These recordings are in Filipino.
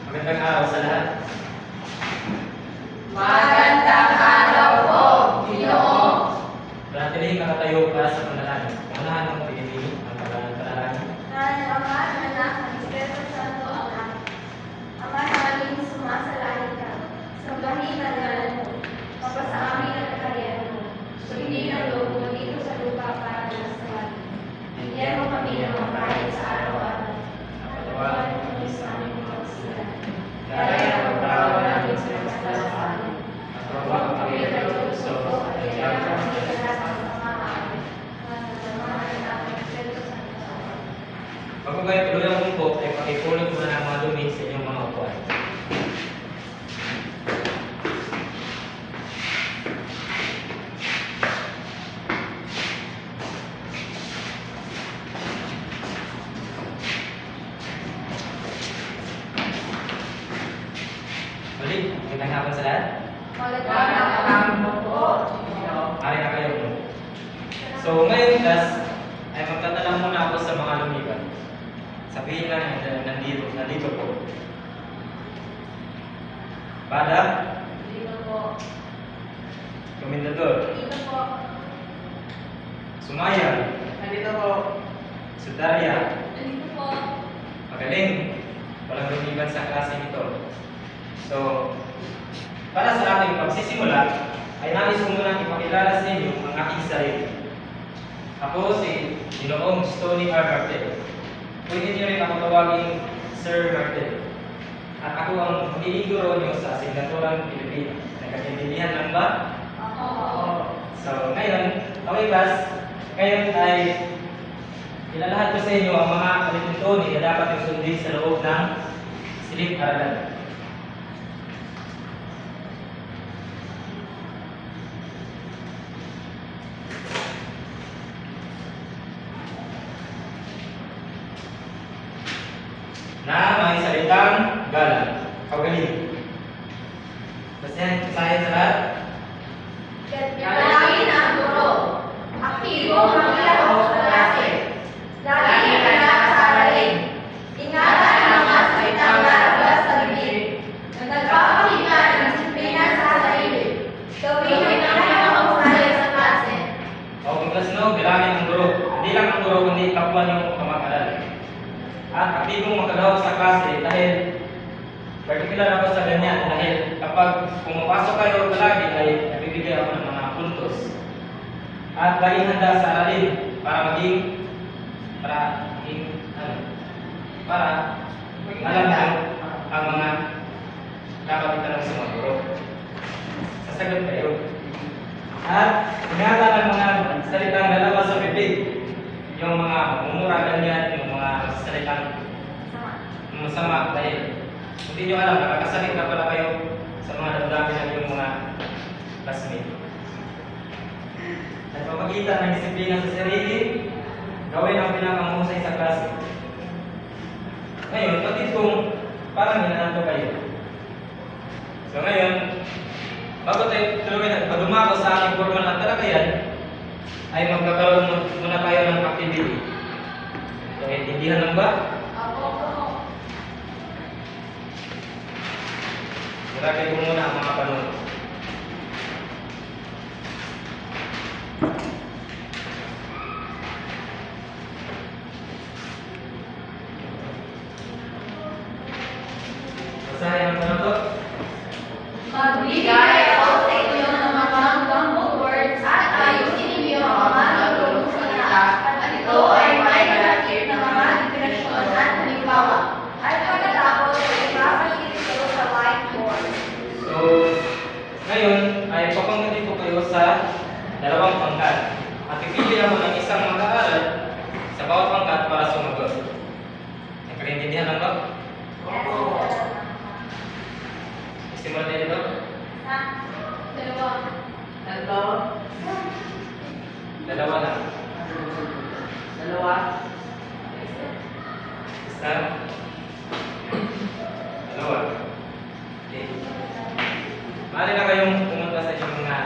Magandang araw sa lahat. Magandang araw po, Ginoo. Panatiling nakatayo para sa panalangin. Unahan ng pinili ang panalangin. Ng Ama, ng Anak, ng Espiritu Santo, Amen. Ama namin, sumasalahin ka. Sambahin ang ngalan mo. Papasa amin ang kakariyan mo. Sundin ang loob mo dito sa lupa para sa langit. Bigyan mo kami ng makain sa araw-araw. Patawarin mo kami sa aming mga kasalanan. Gaya ng pagkawa namin sa kasalanan. At huwag kami nagtutuso at kaya kami sa kasamaan. Bago kayo tuloy ang upo, ay pakipulot muna ng mga dumi sa inyong mga upuan. Balik, magandang hapon sa lahat. Magandang araw po. Mari na kayo. So, ngayon class, ay magtatanong muna ako sa mga lumiban. Sabihin lang nandito po. Bada, Dito po. Komendador, Dito po. Sumayan, Nandito po. Sudarya, Nandito po. magaling. Walang lumiban sa klase nito. So, para sa ating pagsisimula, ay nais ko muna ipakilala sa inyo ang aking sarili. Ako si Ginoong Stony R. Martel. Pwede niyo rin ako tawagin Sir Martel. At ako ang magiging guro niyo sa Asignaturang Pilipino. Nagkaintindihan lang ba? Oo. So, ngayon, okay class, ngayon ay ilalahad ko sa inyo ang mga alituntunin na dapat yung sundin sa loob ng silid-aralan. Na may salitang galang. Pagaling. Basahin sa lahat. Galangin ang guro. Aktibo maglaro sa klase. Lagi anak sa aralin. Ingatan ang mga salitang lalabas sa bibig. Nagpapakita ng disiplina sa sarili. Gawin ang pinakahusay sa klase. Okay, class no, bilangin ang guro. Hindi lang ang guro, kundi kapwa niyo kamag-aral. At aktibong makagawag sa klase dahil particular ako sa ganyan dahil kapag pumapasok kayo palagi ay nabibigay ako ng mga puntos. At laging handa sa aralin para maging alam mo ang mga dapat itanong sa mga guro. Sasagot kayo. At ingatan ang mga salitang lalabas sa bibig. Yung mga mumura ganyan, yung mga salitang masama dahil hindi nyo alam, nakakasakit na pala kayo sa mga damdamin ng inyong mga classmate. At pamagitan ng disiplina sa sarili, gawin ang pinakamahusay sa klase. Ngayon, patid kung parang hinanto kayo. So ngayon, bago tayo tuloy na, pag dumako sa aking formal na talakayan, ay magkakaroon muna tayo ng activity. So, intindihan lang ba? Opo. Ilagay ko muna ang mga panunod. Basahin ang panunod. Magbigay ako sa inyo ng mga gambong words at ayusin ninyo ang mga nagulong salita at ito ay may kalakip ng mga inspirasyon at halimbawa. At pagkatapos ay ipapakita ito sa whiteboard. So, ngayon ay papanggatin ko kayo sa dalawang pangkat. At pipili ako ng isang mag-aaral sa bawat pangkat para sumagot. Nagkaintindihan lang ba? Simulan tayo dito. Dalawa lang. Isa. Dalawa. Okay. Maaari na kayong pumunta sa inyong mga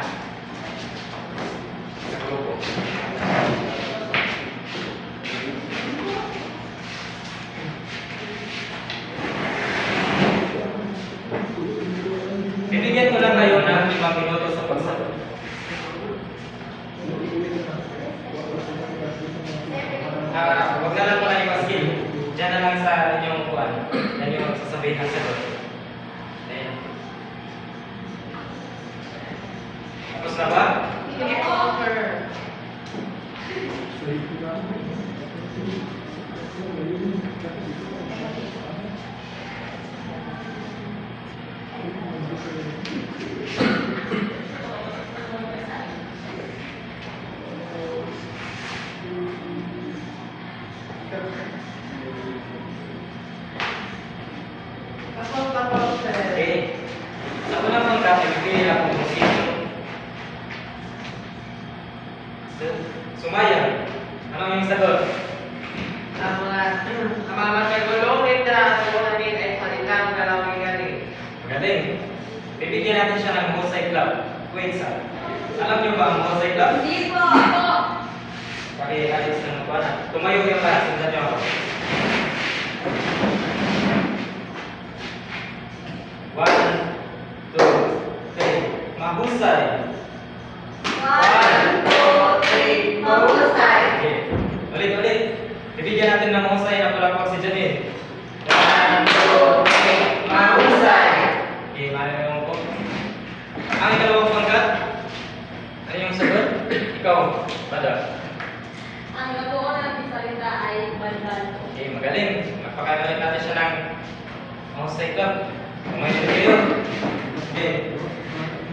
grupo. Huwag na lang pala yung skill. Diyan na lang sa inyong kuhan. Yan yung sasabihin ng sagot. Ayan. Tapos na ba? Okay. Ako naman dati, bibili ako ng sino. Sumaya. Ano yung sagot? Magaling. Bibigyan natin siya ng Mahusay Club. Queensa. Alam niyo ba ang Mahusay Club? Hindi po ako. Paki-alis ng kuwan. Tumayo yung para. Sundan niyo ako. 1, 2, 3. Mahusay. 1, 2, 3, mahusay. Okay. Ulit. Bibigyan natin ng mahusay na palakpak si Janine. 1, 2, 3. Mahusay. Okay, maraming naman po. Ang ikalawang pangkat. Ano yung sagot? Ikaw, Bada. Ang natuon ng salita ay bandal. Okay, magaling. Magpakagalit natin siya ng mahusay club. Kumain kayo. Okay.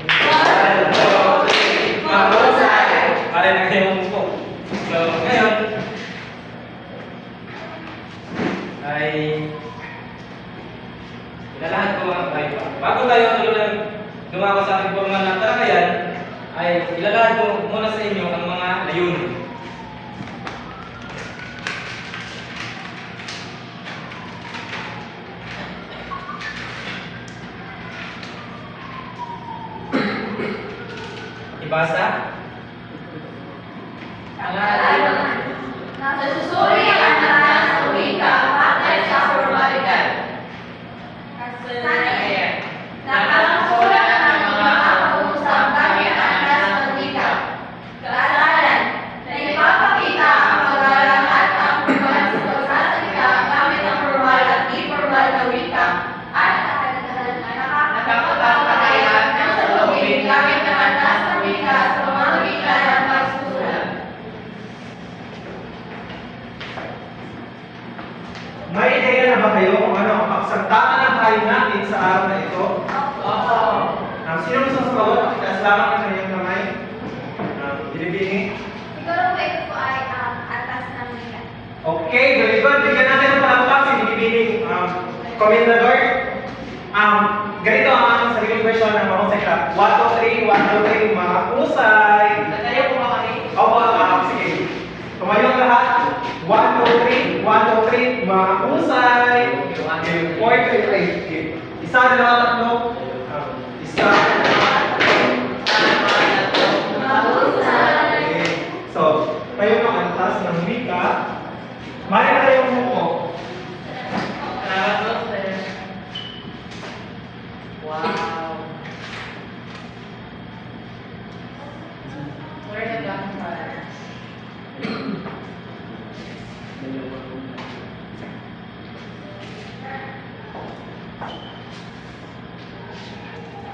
1, 2, 3. Mahusay. Pare na kayo po. So, ngayon ay ilalahat ko ang tayo. Bago tayo tulunan dumako sa ating formal na talakayan, ay ilalahat ko muna sa inyo ang mga layunin. Ibasa. Nasusuri ang lahat sa wika patay sa formalidad. Nakasulat ang mga pag-uusap gamit ang antas ng wika. Kasalan, na ipapakita ang pag-aaral at ang formal sa pagsasalita gamit ang formal at informal na wika at nakakapagpapatayan ng salubin gamit ang antas ng wika sa mga wika ng pagsusulat. May ideya na ba kayo kung ano ang pagsagtaan ng tayo natin sa araw na ito? Sino gusto sumagot? Pakitaas lamang ang kanyang kamay. Binibini. Siguro po ito po ay atas ng wika. Okay, very good. Bigyan natin ng palakpak si Binibini. Komendador. Ganito ang aming sariling version ng Mahusay Club. 1, 2, 3, 1, 2, 3, mahusay. Opo, sige. Tumayo ang lahat. 1, 2, 3, 1, 2, 3, mahusay. 4, 3, 3. Isa, dalawa, tatlo. Isa. Mahusay. Okay. So, tayo ng antas ng wika. Mali na tayong muko.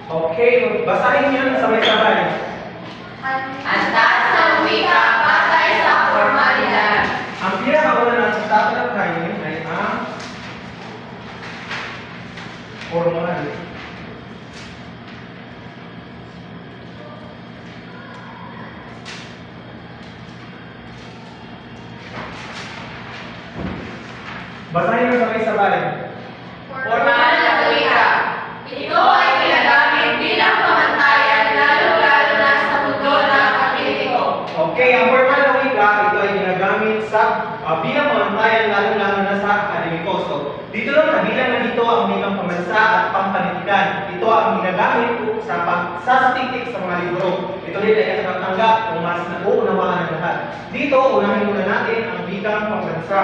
Okay, basahin niyo ng sabay-sabay. Antas ng wika patay sa formalidad. Ang pinakauna natin tatalakayin ay ang formal. Basahin niyo sabay-sabay. Formal na wika. Ito ay ginagamit bilang pamantayan lalo-lalo na sa mundo ng akademiko. Okay, ang formal na wika, ito ay ginagamit sa bilang pamantayan lalo-lalo na sa akademiko. So, dito lang kabilang na dito ang wikang pambansa at pampanitikan. Ito ang ginagamit sa pagsasatiktik sa mga libro. Ito din ay katanggap kung mas nauunawaan ng lahat. Dito, unahin muna natin ang wikang pambansa.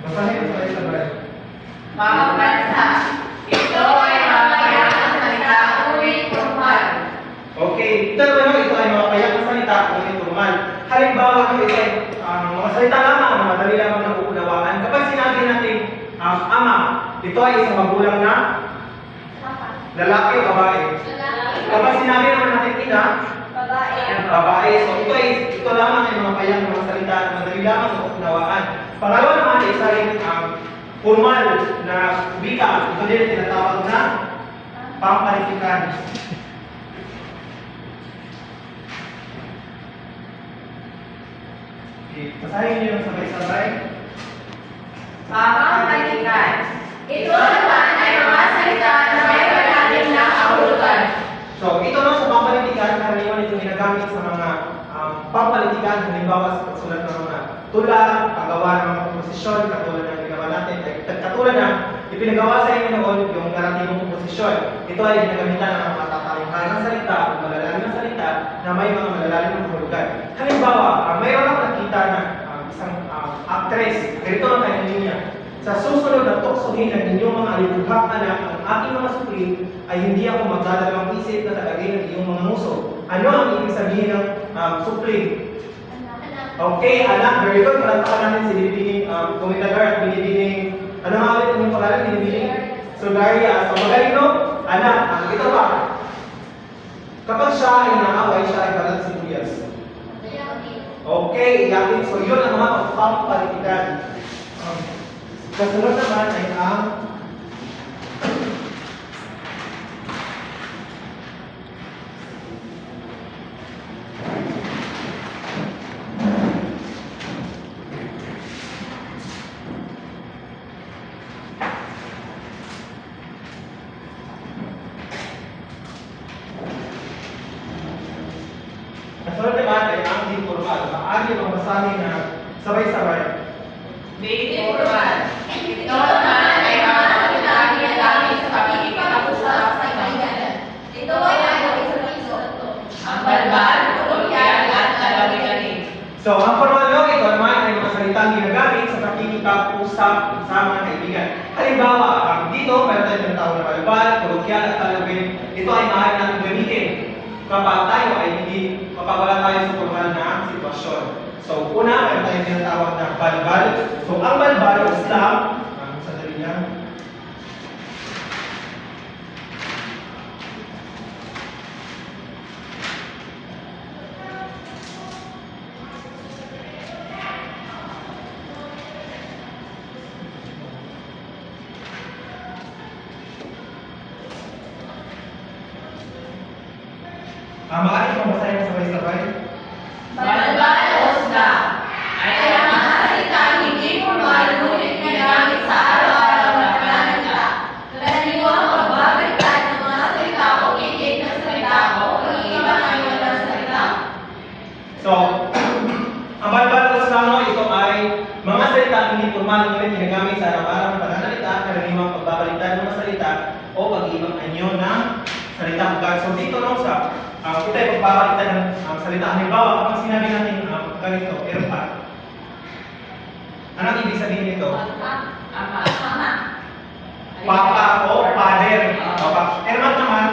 Basahin mo sabay-sabay. Mga bansa, ito ay mamaya ang salita ulit formal. Okay, ito naman ito ay mga payak na salita ulit formal. Halimbawa, ito ay mga salita lamang na madali lamang na uunawaan. Kapag sinabi natin ama, ito ay isang magulang na lalaki o babae. Kapag sinabi naman natin ina, Babae. babae. So ito lamang ay mga payak na mga salita na madali lamang na uunawaan. Pangalawa naman ay isa rin formal na wika. Ito din ang tinatawag na pampalitikan. Okay, basahin niyo yung sabay-sabay. Pamamalikan. Ito naman ay mga salita na may malalim na kahulugan. So, ito na sa pampalitikan, karaniwan ito ginagamit sa mga pampalitikan, halimbawa sa pagsulat ng mga tula, paggawa ng mga komposisyon, katulad ng ginawa natin, katulad na ipinagawa sa inyo noon yung naratibong komposisyon. Ito ay ginagamitan ng mga tatalinghanang salita o malalalim na salita na may mga malalalim na kahulugan. Halimbawa, mayroon ako nakita na isang actress, ganito ang kanyang linya. Sa susunod na tuksohin ng inyong mga alibughang anak, ang aking mga supli ay hindi ako magdadalawang isip na talagay ng iyong mga muso. Ano ang ibig sabihin ng supli? Okay, anak, very good. Palatakan natin si Binibining Komitador at Binibining, ano nga ulit ang inyong pangalan? Binibining Sudaria. So magaling no? Anak, ito pa. Kapag siya ay naaway, siya ay balat sibuyas. Okay, iyakin. So yun ang mga pampalitikan. Kasunod naman ay ang di formal. Maaari ang basahin na sabay-sabay. Di formal. Ito naman ay mga salita ginagamit sa pakikipag-usap sa kaibigan. Ito ay ayaw isa-iso. Ang balbal, kolokyal at lalawi-lawin. So, ang formal law, ito naman ay mga salitang ginagamit sa pakikipag-usap sa mga kaibigan. Halimbawa, dito, meron tayong tinatawag na balbal, kolokyal at lalawi. Ito ay maaari natin gamitin kapag tayo ay hindi mapawala tayo sa formal na sitwasyon. So, una, meron tayong tinatawag na balbal. So, ang balbal is lang, sandali niya. Maaari kong basahin mo sabay-sabay. Balbal o sla ay ang mga salita hindi formal ngunit ginagamit sa araw-araw na pananalita. Karaniwang pagbabalikan ng mga salita o igit na salita o pag-iibang ayon ng salita. So, ang balbal o slang, ito ay mga salita hindi formal ngunit ginagamit sa araw-araw na pananalita, karaniwang pagbabalikan ng mga salita o pag-iibang anyo ng salita. So, dito no, ito ay pagbabalikan ng salita. Halimbawa, kapag sinabi natin ganito, erpa. Anong ibig sabihin nito? Ama. Papa o father. Papa. Ermat naman,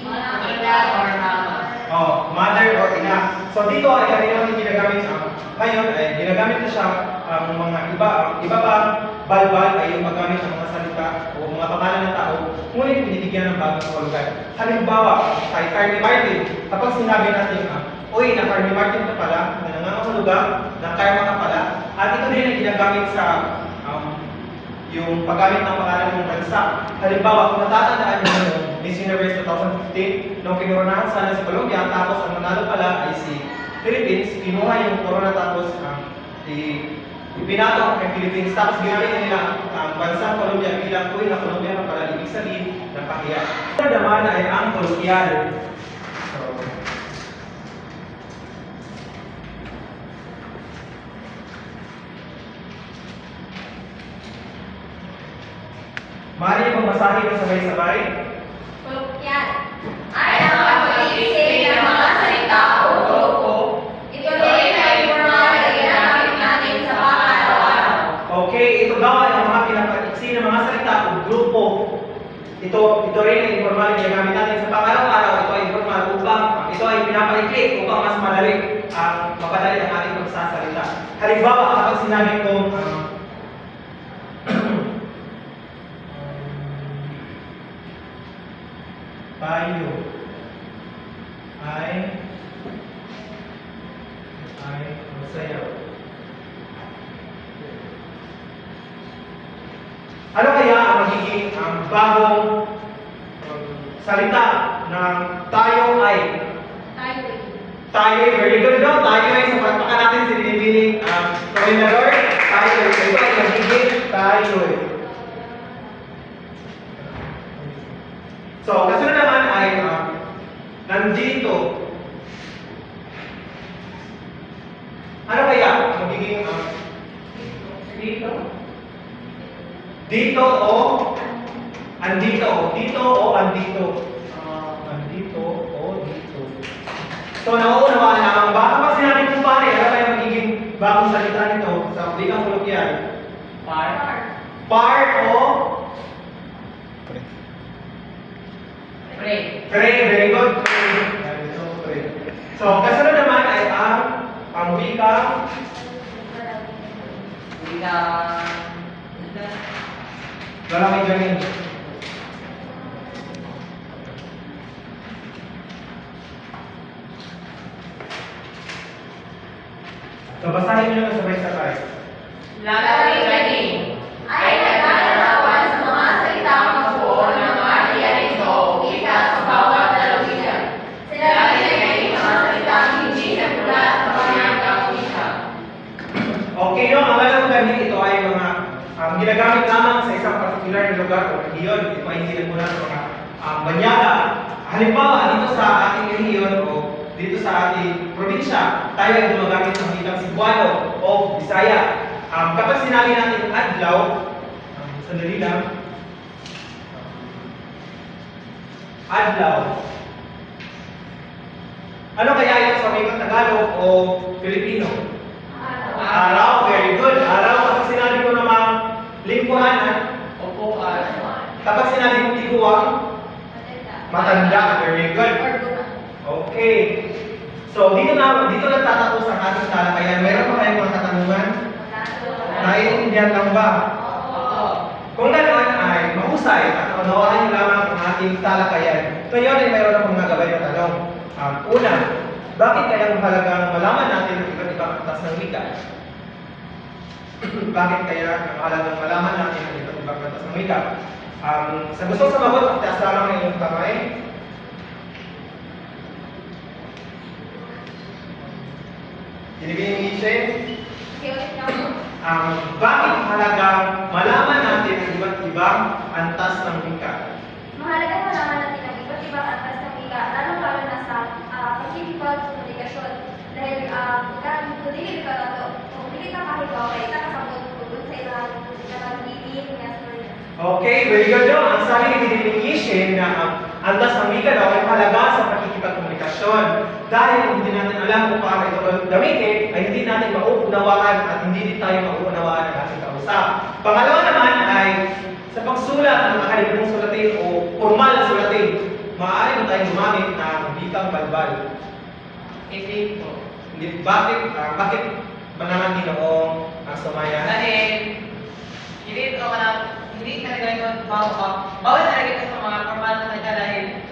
Ina or mama. mother or ina. So dito ay karaniwan yung ginagamit ngayon ay ginagamit na siya mga iba pa balbal ay yung paggamit ng mga salita o mga pangalan ng tao ngunit binibigyan ng bagong kahulugan. Halimbawa, kay Carly Martin, kapag sinabi natin, uy, na Carly Martin ka pala, na nangangahulugan, na karma ka pala, at ito din ang ginagamit sa yung paggamit ng pangalan ng bansa. Halimbawa, kung natatandaan nyo yung Miss Universe 2015, nung pinoronahan sana si Colombia, tapos ang manalo pala ay si Philippines, kinuha yung corona tapos ibinato ang Philippines, tapos ginamit nila ang bansang Colombia bilang uy na Colombia na pala, ibig sabihin ng pahiya. Ito naman ay ang kolokyal. So, maaari pong basahin ng sabay-sabay. Kolokyal ay ang pag-iisip ng mga salita o grupo. Ito din ay formal na ginagamit natin sa pang-araw-araw. Okay, mapadali ang ating pagsasalita. Halimbawa, kapag sinabi kong tayo ay masaya. Ano kaya ang magiging bagong salita ng tayo ay? Tayo ay very good, no? Tayo ay sa pagpakan natin si binibining koordinador. Tayo ay ito ay magiging tayo ay. So, kasunod naman ay nandito. Ano kaya magiging dito? Dito o andito? Dito o andito? Andito o dito? So, nauunawaan naman ba? Kapag sinabi ko pare, ano kaya magiging bagong salita nito sa wikang kolokyan? Part o? Pre, very good. Pre. So, kasunod naman ay ang wikang lalaki ganin. So, basahin nyo na sabay-sabay. Lalaki ganing ay naglalarawan sa mga salitang mabuo ng mga dialekto o wika sa bawat lalawigan. Sila ay naging mga salitang hindi nagmula sa panyang wika. Okay, no? Ang lalaki ganin ito ay mga ginagamit lamang sa isang particular na lugar o rehiyon. Ito ay hindi nagmula sa mga banyaga. Halimbawa, dito sa ating rehiyon o dito sa ating probinsya, tayo ay gumagamit ng wikang Cebuano o Bisaya. Kapag sinabi natin adlaw, sandali lang. Adlaw. Ano kaya ito sa wikang Tagalog o Filipino? Araw. Very good. Araw. Kapag sinabi ko naman lingkuran, kapag sinabi ko tiguang, matanda. Very good. Okay. So, dito nagtatapos ang ating talakayan. Meron pa kayong mga katanungan? Naiintindihan lang ba? Kung ganoon ay mahusay at unawain lamang ang ating talakayan. Ngayon ay mayroon akong nagabay na tanong. Una, bakit kaya mahalagang malaman natin ang iba't ibang antas ng wika? Bakit kaya mahalagang malaman natin ang iba't ibang antas ng wika? Sa gustong sumagot, taas lamang ang inyong kamay. Binibigyan bakit mahalagang malaman natin ang iba't ibang antas ng wika? Mahalaga malaman natin ang iba't ibang antas ng wika, lalo na sa pakikipagkomunikasyon. Dahil kung hindi ka mahigaw, ay kakasabot kung sa ilang nabanggitin nga story. Okay, very good no? Ang sabi ni definition na ang antas ng wika daw ay mahalaga sa pakikipagkomunikasyon. Dahil kung hindi natin alam kung paano ito gamitin, ay hindi natin mauunawaan at hindi din tayo mauunawaan ang ating kausap. Pangalawa naman ay sa pagsulat ng makalibong sulatin o formal na sulatin, maaari mo tayong gumamit ng wikang balbal. Hindi po. Bakit ba naman ginoong ang sumaya? Dahil hindi talaga ito bawal talaga ito sa mga formal na salita dahil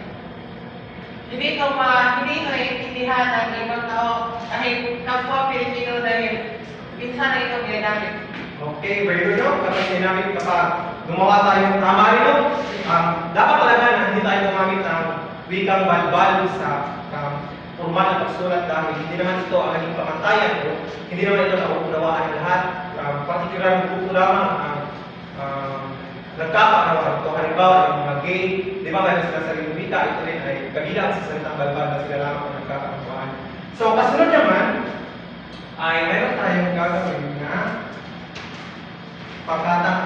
hindi ito naiintindihan ng ibang tao kahit kapwa Pilipino dahil minsan na ito ginagamit. Okay, very good no? Kapag gumawa tayo ng tama rin no? Dapat talaga na hindi tayo gumamit ng wikang balbal sa formal na pagsulat dahil hindi naman ito ang naging pamantayan o hindi naman ito nauunawaan ng lahat. Particular na grupo lamang ang nagkakaunawaan ito. Halimbawa, yung mga gay, di ba mayroon sila sariling wika, ito rin ay kabilang sa salitang balbal na sila lamang ang nagkakaunawaan. So, kasunod naman, ay mayroon tayong gagawin na pagkatang.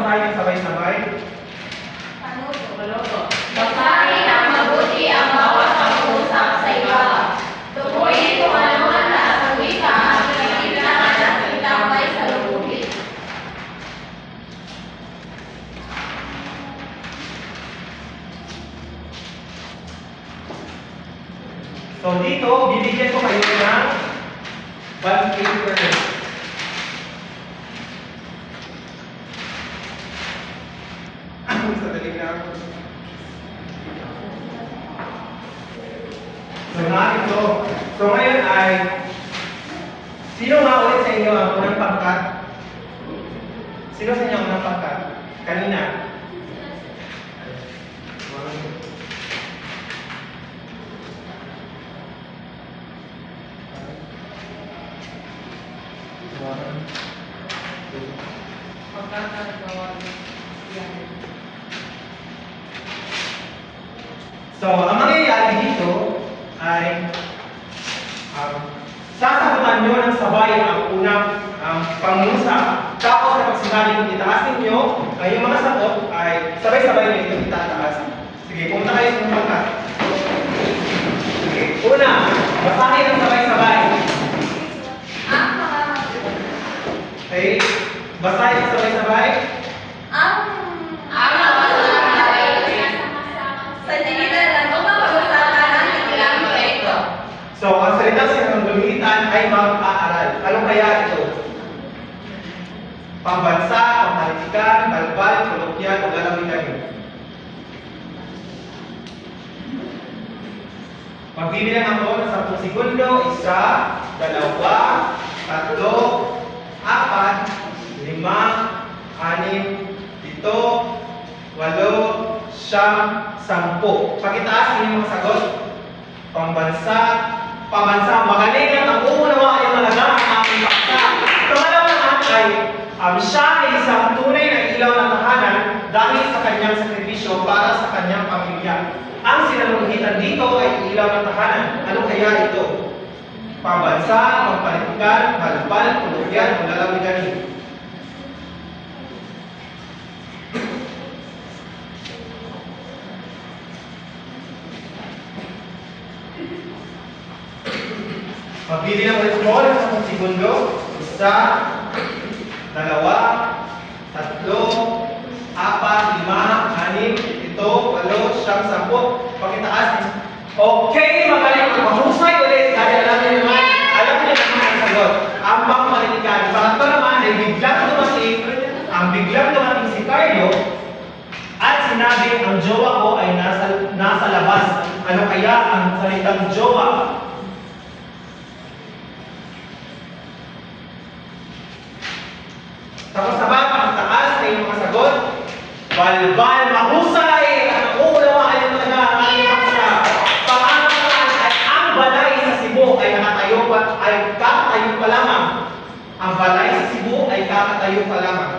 basahin ng sabay-sabay. Panuto. Basahin ang mabuti ang bawat pag-uusap sa iba. Tukuyin kung ano ang taas ng wika at kailangan at itambay sa lubugin. So dito, bibigyan ko kayo ng bond paper. Sadali lang. So narito. So ngayon ay, sino nga ulit sa inyo ang unang pangkat? Sino sa inyo ang unang pangkat? Kanina. So, ang mangyayari dito ay sasagutan nyo ng sabay ang unang pangungusap. Tapos kapag sinabi kong itaas ninyo, yung mga sagot ay sabay-sabay nyo itong itataas. Sige, pumunta kayo sa pangkat. Sige, una, basahin ng sabay-sabay. Ang mga Okay, basahin ng sabay-sabay. ang sa sinitan lang kung mapag-usapan ang ilang proyekto. So, ang salitang sinanggulitan ay mag-aaral. Ano kaya ito? Pambansa, pamahalikan, balbal, kolokyan, o lalawigan. Magbibilang ako ng 10 segundo. 1, 2, 3, 4, 5, 6, 7, 8, 8, 10. Pakitaas ninyo mga sagot. Pambansa, magaling at ang uunawa ay malaga ang aking paksa. Pangalawa naman ay siya ay isang tunay na ilaw ng tahanan dahil sa kanyang sakripisyo para sa kanyang pamilya. Ang sinanungitan dito ay ilaw ng tahanan. Ano kaya ito? Pambansa, magpalitikan, balbal, kulugyan, o lalawiganin. Magbibilang ulit mo ng 10 segundo. 1, 2, 3, 4, 5, 6, 7, 8, 9, 10. Pakitaas. Okay, magaling. Mahusay ulit. Dahil alam niyo naman ang sagot. Ang pangmalitikan. Pangatlo naman ay biglang dumating si Carlo at sinabi ang jowa ko ay nasa labas. Ano kaya ang salitang jowa? Tapos na ba, pagtaas na yung mga sagot? Balbal, mahusay! Ang uulawa ay talaga ang aking paksa. Pang-apat ay ang balay sa Cebu ay kakatayo pa lamang. Ang balay sa Cebu ay kakatayo pa lamang.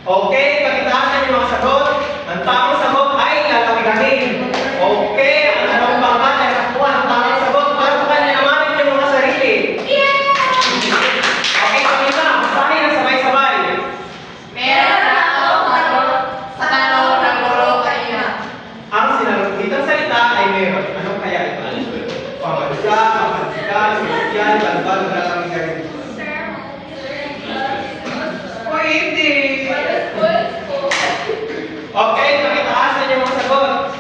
Okay, pagkitaasan yung mga sagot. Ang tamang sagot ay lalawiganin. Okay, ang anong pangkat ay nakuha ng tamang sagot para sa kanya naman yung mga sarili. Okay, pakita. Basahin ang sabay-sabay. Meron akong sagot sa tanong ng guro kanina. Ang sinalugitang salita ay meron. Anong kaya ito? Pambansa, pambansikan, sosyan, balbal, lalawiganin. Pwede. Okay, pakitaasan yung mga sagot.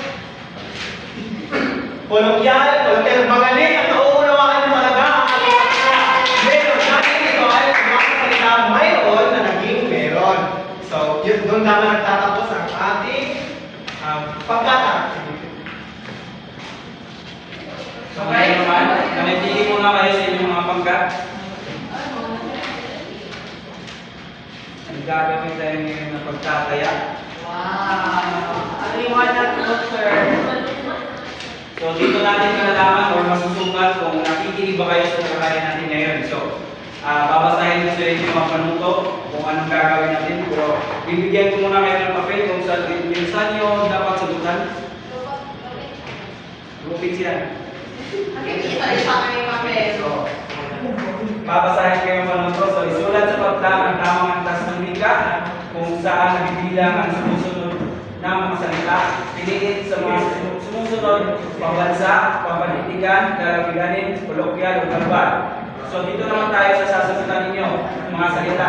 Kolokyal, magaling at nauunawaan mo talaga ang ating paksa. Meron, dahil ito ay magsasalita mayroon na naging meron. So, yun, doon naman nagtatapos ang ating pagkata. So ngayon naman, nanitili muna kayo sa inyong mga pangkat. Ang gagawin tayo ngayon ng pagtataya. Wow. Ano yung one natin, Doctor? So dito natin malalaman or masusukat kung nakikinig ba kayo sa pagkakain natin ngayon. So, babasahin ko sa inyo yung mga panuto kung anong gagawin natin. Pero bibigyan ko muna kayo ng papel kung saan nyo dapat sagutan. Lupit siya. Nakikita rin sa aking papel. So, babasahin kayo ng to. So, isulat sa pagtang ang tamang antas ng wika kung saan nabibilang ang sumusunod na mga salita. Piliin sa mga sumusunod, pambansa, pamanitigan, lalawiganin, kolokyal, o verbal. So, dito naman tayo sa sasagutan ninyo, mga salita.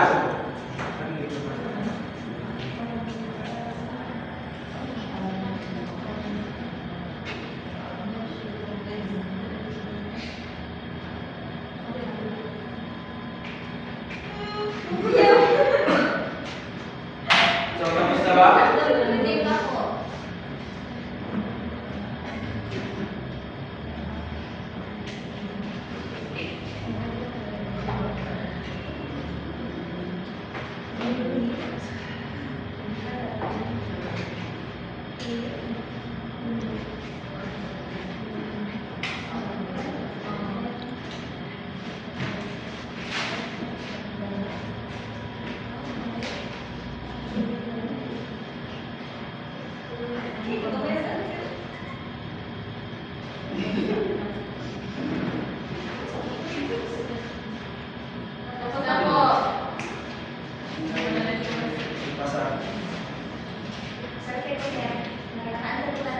So, tapos na ba? Hindi pa po. Tapos na po. Basa. Sir, kaya po yan. Nakakaansa po na.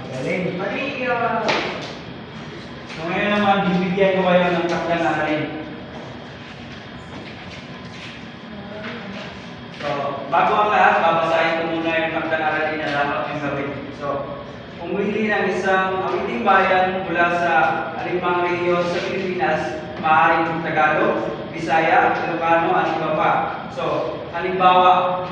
Magaling. Mali, So, ngayon naman, bibigyan ko kayo ng takdang aralin. So, bago ang lahat, babasahin ko muna yung takdang aralin na dapat yung gawin. So, pumili ng isang awiting bayan mula sa alimang rehiyon sa Pilipinas, maaaring Tagalog, Bisaya, Ilocano, at iba pa. So, halimbawa,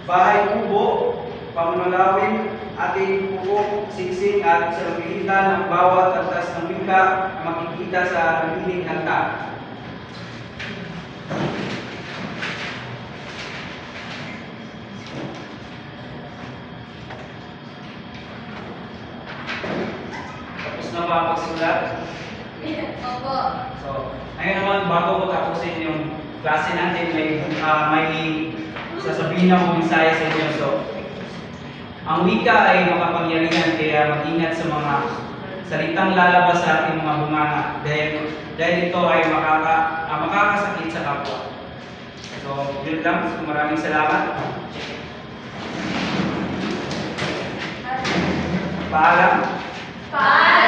bahay kubo, pamanalawin, ating kubo, singsing, at sa pagkikita ng bawat antas ng wika na makikita sa nabiling kanta. Tapos na ba ang pagsulat? Opo. So, ngayon naman, bago ko tapusin yung klase natin, may sasabihin akong mensahe sa inyo. So, ang wika ay makapangyarihan, kaya mag-ingat sa mga salitang lalabas sa ating mga bunganga dahil ito ay makakasakit sa kapwa. So, yun lang. So, maraming salamat. Paalam. Paalam.